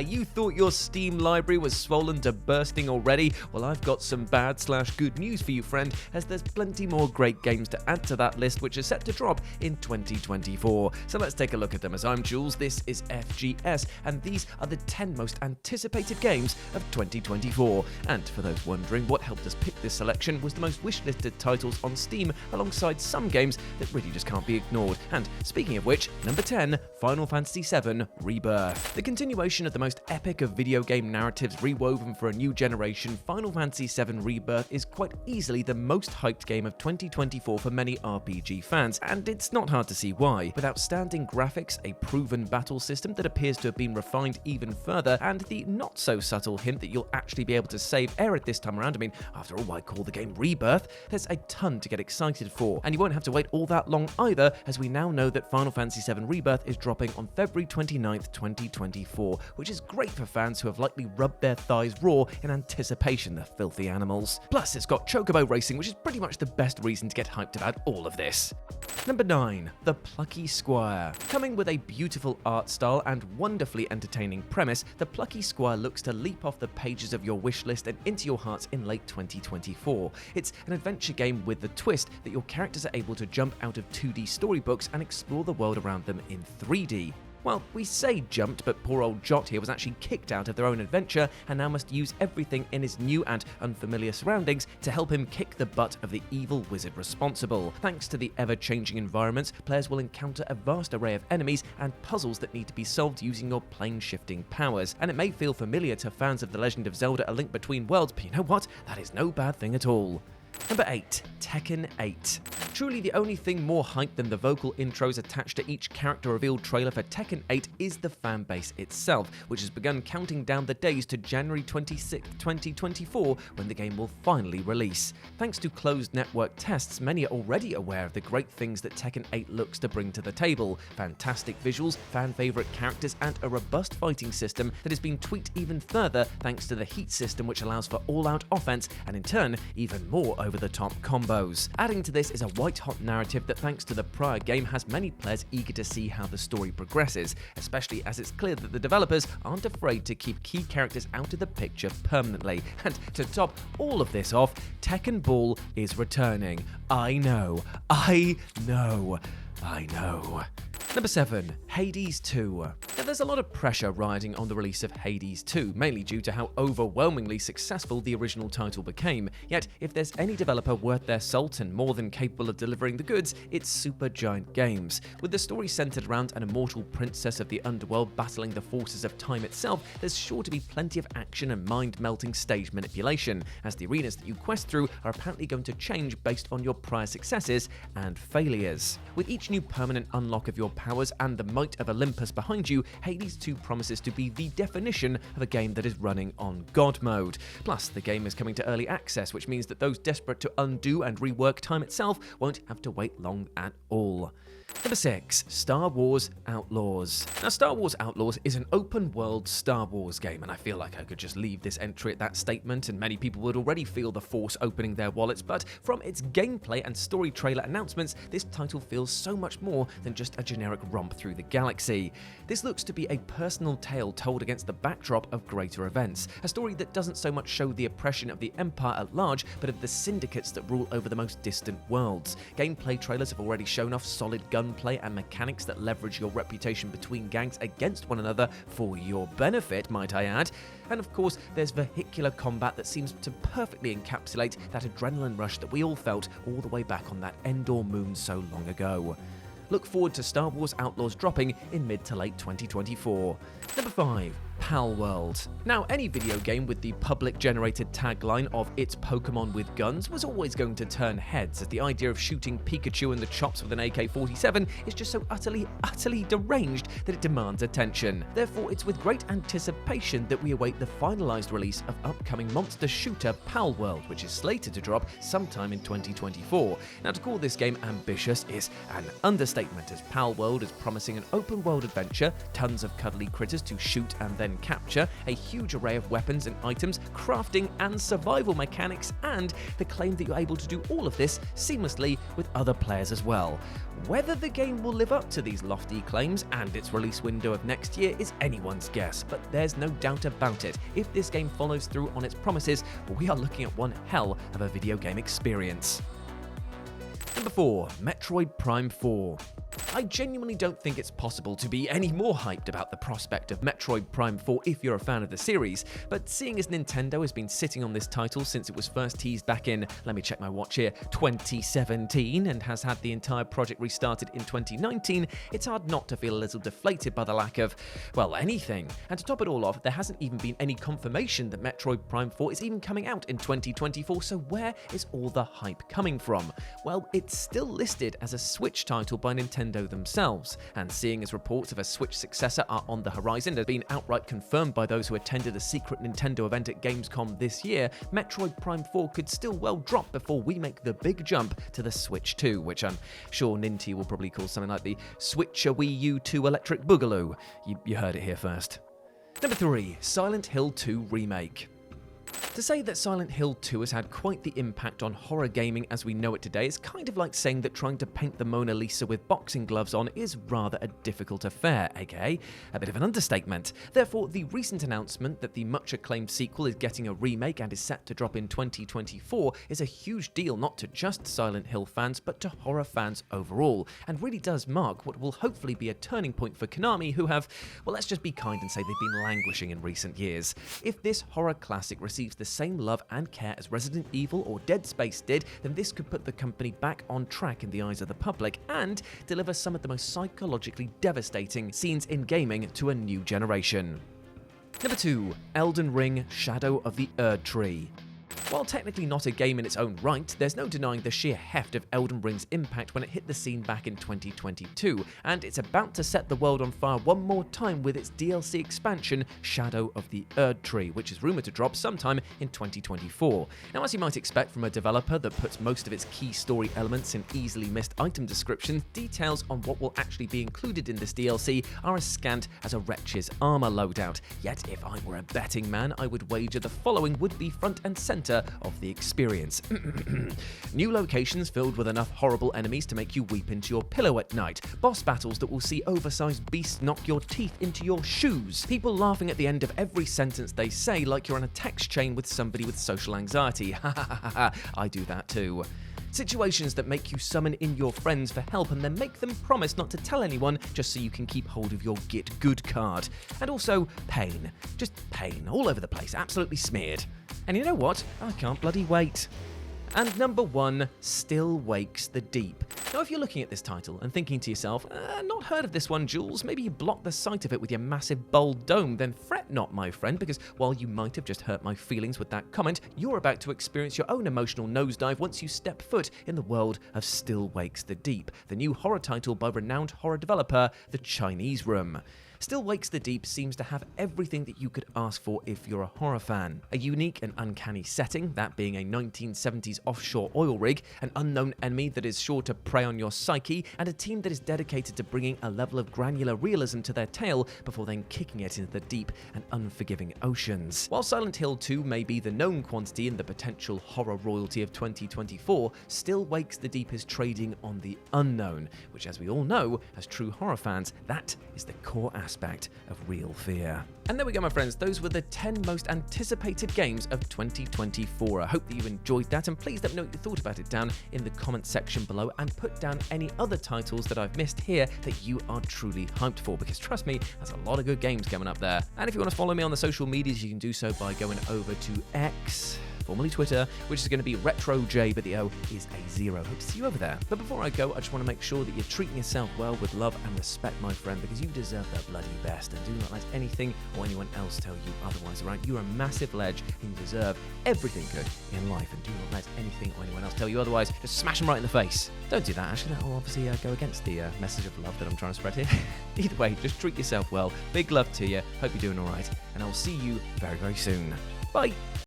You thought your Steam library was swollen to bursting already? Well, I've got some bad/good news for you, friend, as there's plenty more great games to add to that list which are set to drop in 2024. So let's take a look at them. As I'm Jules, this is FGS, and these are the 10 most anticipated games of 2024. And for those wondering, what helped us pick this selection was the most wishlisted titles on Steam, alongside some games that really just can't be ignored. And speaking of which, number 10, Final Fantasy VII Rebirth. The continuation of the most epic of video game narratives rewoven for a new generation, Final Fantasy VII Rebirth is quite easily the most hyped game of 2024 for many RPG fans, and it's not hard to see why. With outstanding graphics, a proven battle system that appears to have been refined even further, and the not-so-subtle hint that you'll actually be able to save Aerith this time around. I mean, after all, why call the game Rebirth? There's a ton to get excited for, and you won't have to wait all that long either, as we now know that Final Fantasy VII Rebirth is dropping on February 29th, 2024, which is great for fans who have likely rubbed their thighs raw in anticipation, the filthy animals. Plus, it's got Chocobo Racing, which is pretty much the best reason to get hyped about all of this. Number 9, The Plucky Square. Coming with a beautiful art style and wonderfully entertaining premise, The Plucky Square looks to leap off the pages of your wishlist and into your hearts in late 2024. It's an adventure game with the twist that your characters are able to jump out of 2D storybooks and explore the world around them in 3D. Well, we say jumped, but poor old Jot here was actually kicked out of their own adventure and now must use everything in his new and unfamiliar surroundings to help him kick the butt of the evil wizard responsible. Thanks to the ever-changing environments, players will encounter a vast array of enemies and puzzles that need to be solved using your plane-shifting powers. And it may feel familiar to fans of The Legend of Zelda: A Link Between Worlds, but you know what? That is no bad thing at all. Number 8, Tekken 8. Truly the only thing more hype than the vocal intros attached to each character revealed trailer for Tekken 8 is the fanbase itself, which has begun counting down the days to January 26, 2024, when the game will finally release. Thanks to closed network tests, many are already aware of the great things that Tekken 8 looks to bring to the table. Fantastic visuals, fan-favourite characters, and a robust fighting system that has been tweaked even further thanks to the heat system, which allows for all-out offense and in turn, even more over-the-top combos. Adding to this is a white-hot narrative that, thanks to the prior game, has many players eager to see how the story progresses, especially as it's clear that the developers aren't afraid to keep key characters out of the picture permanently. And to top all of this off, Tekken Ball is returning. I know. Number 7, Hades 2. Now, there's a lot of pressure riding on the release of Hades 2, mainly due to how overwhelmingly successful the original title became. Yet, if there's any developer worth their salt and more than capable of delivering the goods, it's Supergiant Games. With the story centered around an immortal princess of the underworld battling the forces of time itself, there's sure to be plenty of action and mind-melting stage manipulation, as the arenas that you quest through are apparently going to change based on your prior successes and failures. With each new permanent unlock of your powers and the might of Olympus behind you, Hades 2 promises to be the definition of a game that is running on God mode. Plus, the game is coming to early access, which means that those desperate to undo and rework time itself won't have to wait long at all. Number 6, Star Wars Outlaws. Now, Star Wars Outlaws is an open-world Star Wars game, and I feel like I could just leave this entry at that statement, and many people would already feel the Force opening their wallets, but from its gameplay and story trailer announcements, this title feels so much more than just a generic romp through the galaxy. This looks to be a personal tale told against the backdrop of greater events, a story that doesn't so much show the oppression of the Empire at large, but of the syndicates that rule over the most distant worlds. Gameplay trailers have already shown off solid gunplay and mechanics that leverage your reputation between gangs against one another for your benefit, might I add. And of course, there's vehicular combat that seems to perfectly encapsulate that adrenaline rush that we all felt all the way back on that Endor moon so long ago. Look forward to Star Wars Outlaws dropping in mid to late 2024. Number 5, Pal World. Now, any video game with the public-generated tagline of "It's Pokemon with guns" was always going to turn heads, as the idea of shooting Pikachu in the chops with an AK-47 is just so utterly deranged that it demands attention. Therefore, it's with great anticipation that we await the finalized release of upcoming monster shooter Pal World, which is slated to drop sometime in 2024. Now, to call this game ambitious is an understatement, understatement, as Pal World is promising an open-world adventure, tons of cuddly critters to shoot and then capture, a huge array of weapons and items, crafting and survival mechanics, and the claim that you're able to do all of this seamlessly with other players as well. Whether the game will live up to these lofty claims and its release window of next year is anyone's guess, but there's no doubt about it. If this game follows through on its promises, we are looking at one hell of a video game experience. Number 4. Metroid Prime 4. I genuinely don't think it's possible to be any more hyped about the prospect of Metroid Prime 4 if you're a fan of the series, but seeing as Nintendo has been sitting on this title since it was first teased back in, let me check my watch here, 2017, and has had the entire project restarted in 2019, it's hard not to feel a little deflated by the lack of, well, anything. And to top it all off, there hasn't even been any confirmation that Metroid Prime 4 is even coming out in 2024, so where is all the hype coming from? Well, it's still listed as a Switch title by Nintendo themselves, and seeing as reports of a Switch successor are on the horizon and have been outright confirmed by those who attended a secret Nintendo event at Gamescom this year, Metroid Prime 4 could still well drop before we make the big jump to the Switch 2, which I'm sure Ninty will probably call something like the Switcher Wii U 2 Electric Boogaloo. You heard it here first. Number 3. Silent Hill 2 Remake. To say that Silent Hill 2 has had quite the impact on horror gaming as we know it today is kind of like saying that trying to paint the Mona Lisa with boxing gloves on is rather a difficult affair, aka a bit of an understatement. Therefore, the recent announcement that the much acclaimed sequel is getting a remake and is set to drop in 2024 is a huge deal not to just Silent Hill fans but to horror fans overall, and really does mark what will hopefully be a turning point for Konami, who have, well, let's just be kind and say they've been languishing in recent years. If this horror classic receives the same love and care as Resident Evil or Dead Space did, then this could put the company back on track in the eyes of the public and deliver some of the most psychologically devastating scenes in gaming to a new generation. Number 2. Elden Ring: Shadow of the Erd Tree. While technically not a game in its own right, there's no denying the sheer heft of Elden Ring's impact when it hit the scene back in 2022, and it's about to set the world on fire one more time with its DLC expansion, Shadow of the Erd Tree, which is rumoured to drop sometime in 2024. Now, as you might expect from a developer that puts most of its key story elements in easily missed item descriptions, details on what will actually be included in this DLC are as scant as a wretch's armour loadout. Yet, if I were a betting man, I would wager the following would be front and centre of the experience. New locations filled with enough horrible enemies to make you weep into your pillow at night. Boss battles that will see oversized beasts knock your teeth into your shoes. People laughing at the end of every sentence they say like you're on a text chain with somebody with social anxiety. Ha ha ha ha, I do that too. Situations that make you summon in your friends for help and then make them promise not to tell anyone just so you can keep hold of your Get Good card. And also pain. Just pain all over the place, absolutely smeared. And you know what? I can't bloody wait. And number 1, Still Wakes the Deep. Now, if you're looking at this title and thinking to yourself, not heard of this one, Jules, maybe you block the sight of it with your massive bold dome, then fret not, my friend, because while you might have just hurt my feelings with that comment, you're about to experience your own emotional nosedive once you step foot in the world of Still Wakes the Deep, the new horror title by renowned horror developer, The Chinese Room. Still Wakes the Deep seems to have everything that you could ask for if you're a horror fan. A unique and uncanny setting, that being a 1970s offshore oil rig, an unknown enemy that is sure to prey on your psyche, and a team that is dedicated to bringing a level of granular realism to their tale before then kicking it into the deep and unforgiving oceans. While Silent Hill 2 may be the known quantity in the potential horror royalty of 2024, Still Wakes the Deep is trading on the unknown, which, as we all know, as true horror fans, that is the core aspect of real fear. And there we go, my friends. Those were the 10 most anticipated games of 2024. I hope that you enjoyed that, and please let me know what you thought about it down in the comment section below, and put down any other titles that I've missed here that you are truly hyped for, because trust me, there's a lot of good games coming up there. And if you want to follow me on the social medias, you can do so by going over to X, formerly Twitter, which is going to be RetroJ, but the O is a 0. Hope to see you over there. But before I go, I just want to make sure that you're treating yourself well with love and respect, my friend, because you deserve the bloody best, and do not let anything or anyone else tell you otherwise, alright? You're a massive ledge and you deserve everything good in life, and do not let anything or anyone else tell you otherwise. Just smash them right in the face. Don't do that, actually. That will obviously go against the message of love that I'm trying to spread here. Either way, just treat yourself well. Big love to you. Hope you're doing alright, and I'll see you very, very soon. Bye!